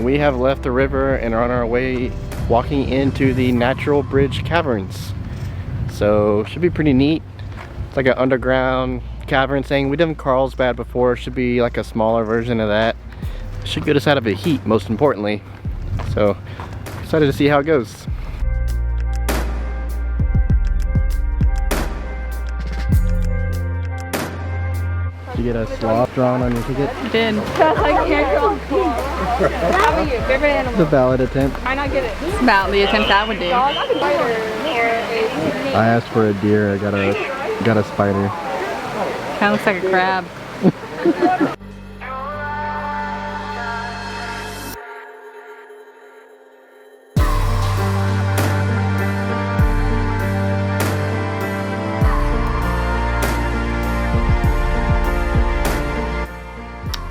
we have left the river and are on our way walking into the Natural Bridge Caverns. So should be pretty neat. It's like an underground cavern thing. We done Carlsbad before. Should be like a smaller version of that. Should get us out of the heat, most importantly. So excited to see how it goes. Did you get a sloth drawn on your ticket? I did. That's like How about you? Favorite animal? It's a valid attempt. Why not get it? It's about the attempt I would do. I asked for a deer. I got a spider. Kind of looks like a crab.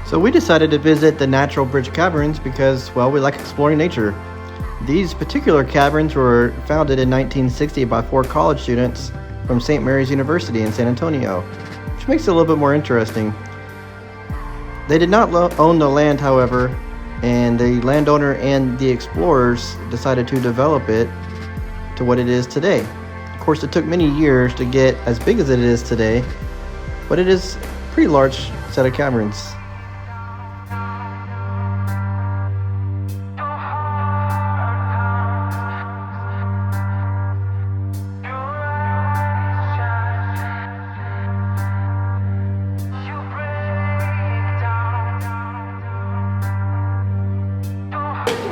So we decided to visit the Natural Bridge Caverns because, well, we like exploring nature. These particular caverns were founded in 1960 by 4 college students from St. Mary's University in San Antonio, which makes it a little bit more interesting. They did not own the land, however, and the landowner and the explorers decided to develop it to what it is today. Of course, it took many years to get as big as it is today, but it is a pretty large set of caverns.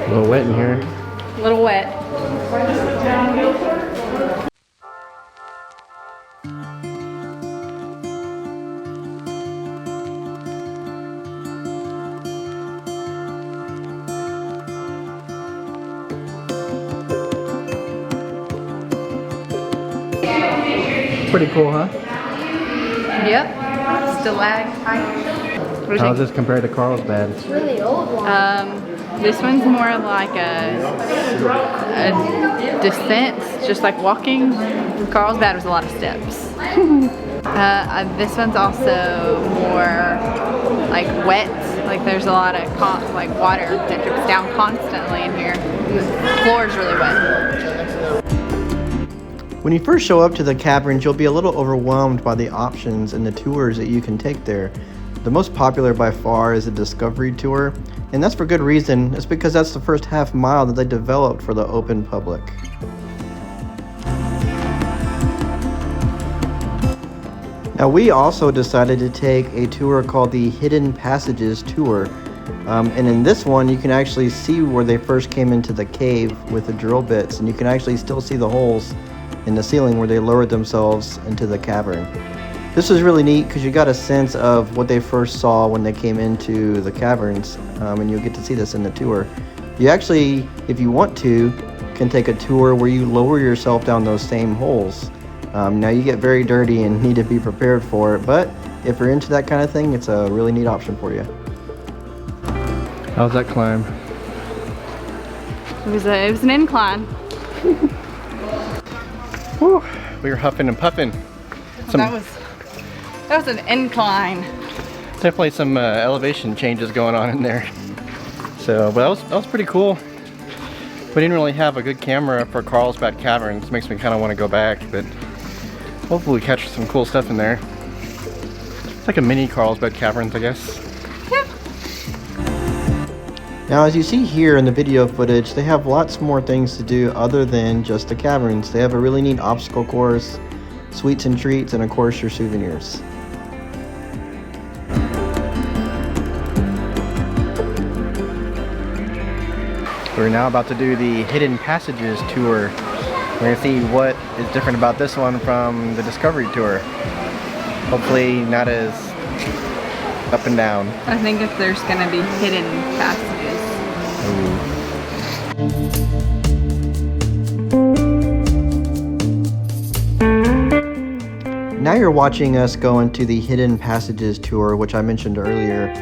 A little wet in here. A little wet. Pretty cool, huh? Yep. Stalactite. How does this compare to Carlsbad? It's really old one. This one's more like a descent, just like walking. Carlsbad was a lot of steps. This one's also more like wet. Like there's a lot of like water that drips down constantly in here. The floor is really wet. When you first show up to the caverns, you'll be a little overwhelmed by the options and the tours that you can take there. The most popular by far is the Discovery Tour, and that's for good reason. It's because that's the first half mile that they developed for the open public. Now we also decided to take a tour called the Hidden Passages Tour. And in this one, you can actually see where they first came into the cave with the drill bits, and you can actually still see the holes in the ceiling where they lowered themselves into the cavern. This was really neat because you got a sense of what they first saw when they came into the caverns, and you'll get to see this in the tour. You actually, if you want to, can take a tour where you lower yourself down those same holes. Now you get very dirty and need to be prepared for it, but if you're into that kind of thing, it's a really neat option for you. How's that climb? It was an incline. Whew, we were huffing and puffing. That was an incline. Definitely some elevation changes going on in there. So, but that was pretty cool. We didn't really have a good camera for Carlsbad Caverns. Makes me kind of want to go back, but hopefully we catch some cool stuff in there. It's like a mini Carlsbad Caverns, I guess. Yep. Now, as you see here in the video footage, they have lots more things to do other than just the caverns. They have a really neat obstacle course, sweets and treats, and of course your souvenirs. We're now about to do the Hidden Passages tour. We're going to see what is different about this one from the Discovery tour. Hopefully not as up and down. I think if there's gonna be hidden passages. Now you're watching us go into the Hidden Passages tour, which I mentioned earlier.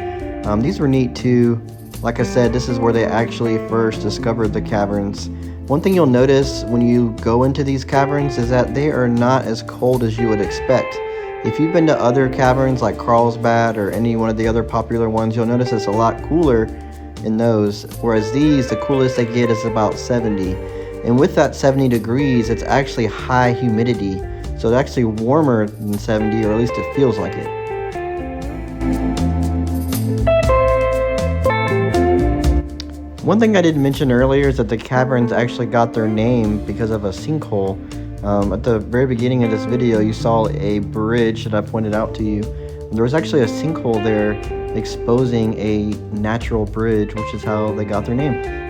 These were neat too. Like I said, this is where they actually first discovered the caverns. One thing you'll notice when you go into these caverns is that they are not as cold as you would expect. If you've been to other caverns like Carlsbad or any one of the other popular ones, you'll notice it's a lot cooler in those, whereas these, the coolest they get is about 70. And with that 70 degrees, it's actually high humidity, so it's actually warmer than 70, or at least it feels like it. One thing I didn't mention earlier is that the caverns actually got their name because of a sinkhole. At the very beginning of this video, you saw a bridge that I pointed out to you. There was actually a sinkhole there exposing a natural bridge, which is how they got their name.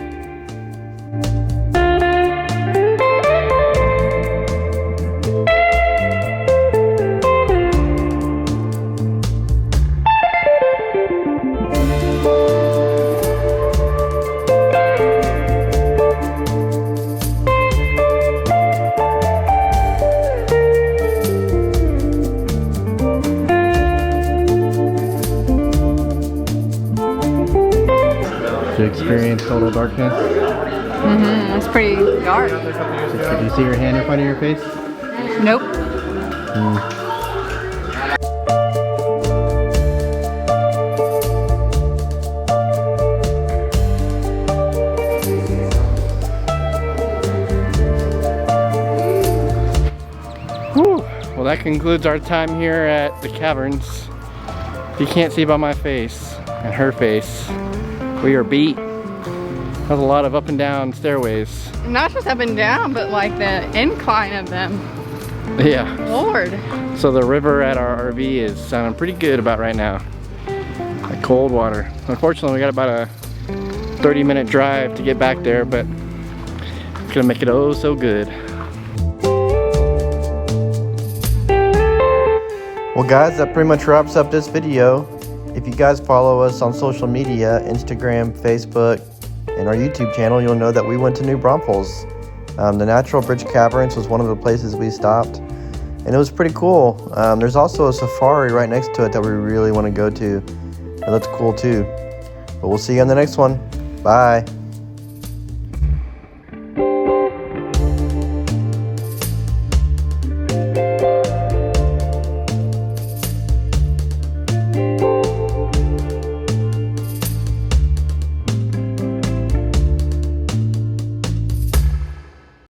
To experience total darkness. It's pretty dark. Did you see your hand in front of your face? Nope. Whew. Well, that concludes our time here at the caverns. You can't see by my face and her face. We are beat. There's a lot of up and down stairways. Not just up and down, but like the incline of them. Yeah. Lord. So the river at our RV is sounding pretty good about right now. Like cold water. Unfortunately, we got about a 30-minute drive to get back there, but it's gonna make it oh so good. Well guys, that pretty much wraps up this video. If you guys follow us on social media, Instagram, Facebook, and our YouTube channel, you'll know that we went to New Braunfels. The Natural Bridge Caverns was one of the places we stopped, and it was pretty cool. There's also a safari right next to it that we really want to go to. It looks cool too. But we'll see you on the next one. Bye.